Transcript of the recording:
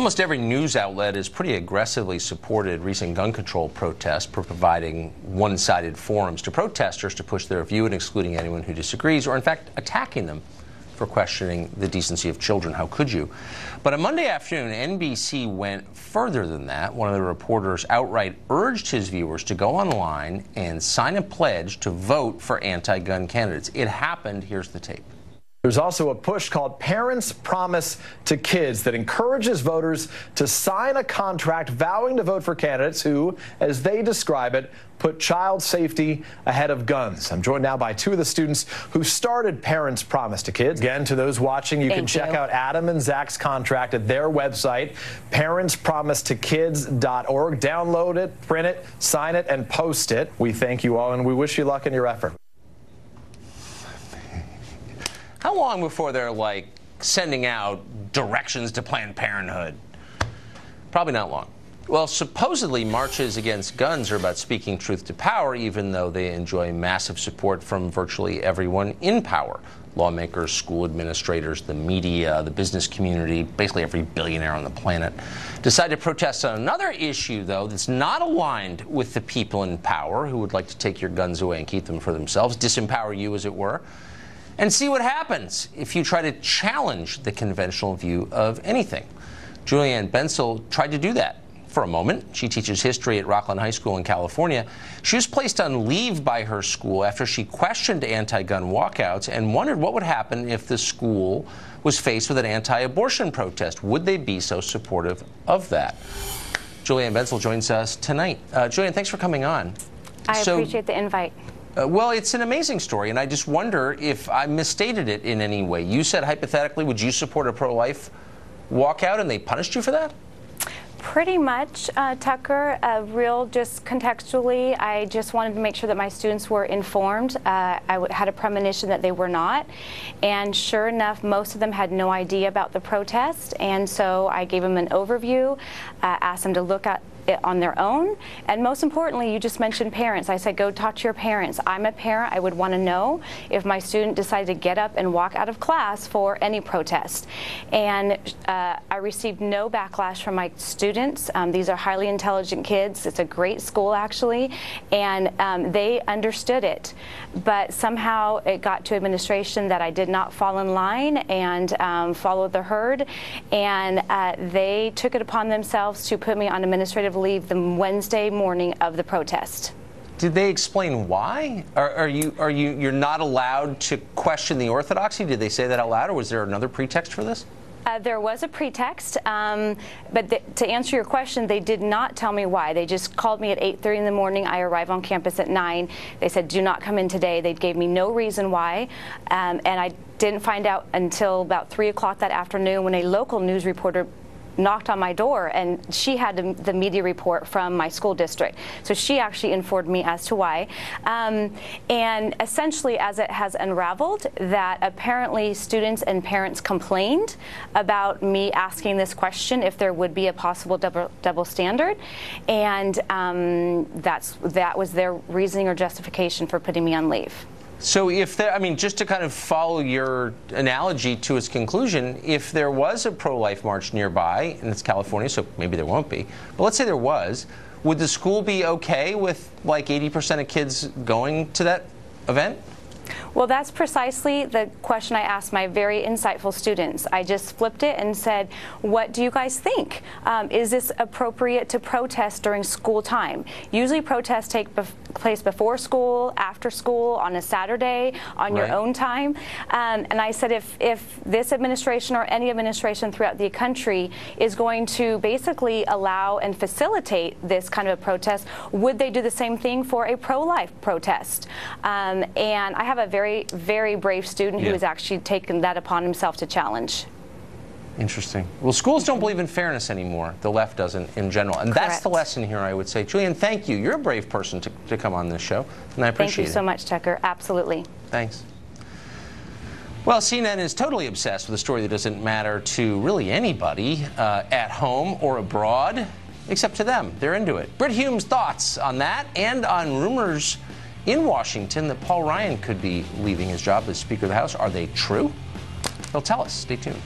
Almost every news outlet has pretty aggressively supported recent gun control protests, providing one-sided forums to protesters to push their view and excluding anyone who disagrees, or in fact attacking them for questioning the decency of children. How could you? But on Monday afternoon, NBC went further than that. One of the reporters outright urged his viewers to go online and sign a pledge to vote for anti-gun candidates. It happened. Here's the tape. There's also a push called Parents Promise to Kids that encourages voters to sign a contract vowing to vote for candidates who, as they describe it, put child safety ahead of guns. I'm joined now by two of the students who started Parents Promise to Kids. Again, to those watching, you can check out Adam and Zach's contract at their website, parentspromesetokids.org. Download it, print it, sign it, and post it. We thank you all, and we wish you luck in your effort. How long before they're like sending out directions to Planned Parenthood? Probably not long. Well, supposedly marches against guns are about speaking truth to power, even though they enjoy massive support from virtually everyone in power. Lawmakers, school administrators, the media, the business community, basically every billionaire on the planet. Decided to protest on another issue, though, that's not aligned with the people in power who would like to take your guns away and keep them for themselves, disempower you, as it were. And see what happens if you try to challenge the conventional view of anything. Julianne Bensel tried to do that for a moment. She teaches history at Rockland High School in California. She was placed on leave by her school after she questioned anti-gun walkouts and wondered what would happen if the school was faced with an anti-abortion protest. Would they be so supportive of that? Julianne Bensel joins us tonight. Julianne, thanks for coming on. I appreciate the invite. Well, it's an amazing story, and I just wonder if I misstated it in any way. You said, hypothetically, would you support a pro-life walkout, and they punished you for that? Pretty much, Tucker. Just contextually, I just wanted to make sure that my students were informed. I had a premonition that they were not, and sure enough, most of them had no idea about the protest, and so I gave them an overview, asked them to look at it on their own, and most importantly, you just mentioned parents. I said, go talk to your parents. I'm a parent. I would want to know if my student decided to get up and walk out of class for any protest. And I received no backlash from my students. These are highly intelligent kids. It's a great school, actually, and they understood it. But somehow it got to administration that I did not fall in line and follow the herd, and they took it upon themselves to put me on administrative leave the Wednesday morning of the protest. Did they explain why? You're not allowed to question the orthodoxy? Did they say that out loud, or was there another pretext for this? There was a pretext, but to answer your question, they did not tell me why. They just called me at 8:30 in the morning. I arrived on campus at 9. They said, do not come in today. They gave me no reason why, and I didn't find out until about 3 o'clock that afternoon when a local news reporter knocked on my door, and she had the media report from my school district. So she actually informed me as to why. And essentially, as it has unraveled, that apparently students and parents complained about me asking this question if there would be a possible double standard. And that was their reasoning or justification for putting me on leave. So if there, just to kind of follow your analogy to its conclusion, if there was a pro-life march nearby, and it's California, so maybe there won't be, but let's say there was, would the school be okay with like 80% of kids going to that event? Well, that's precisely the question I asked my very insightful students. I just flipped it and said, what do you guys think? Is this appropriate to protest during school time? Usually protests take place before school, after school, on a Saturday, on your own time. And I said, if this administration or any administration throughout the country is going to basically allow and facilitate this kind of a protest, would they do the same thing for a pro-life protest? And I have a very, very brave student who has actually taken that upon himself to challenge. Interesting. Well, schools don't believe in fairness anymore. The left doesn't in general. And that's the lesson here, I would say. Julianne, thank you. You're a brave person to come on this show, and I appreciate it. Thank you so much, Tucker. Absolutely. Thanks. Well, CNN is totally obsessed with a story that doesn't matter to really anybody at home or abroad, except to them. They're into it. Britt Hume's thoughts on that and on rumors in Washington that Paul Ryan could be leaving his job as Speaker of the House. Are they true? He'll tell us. Stay tuned.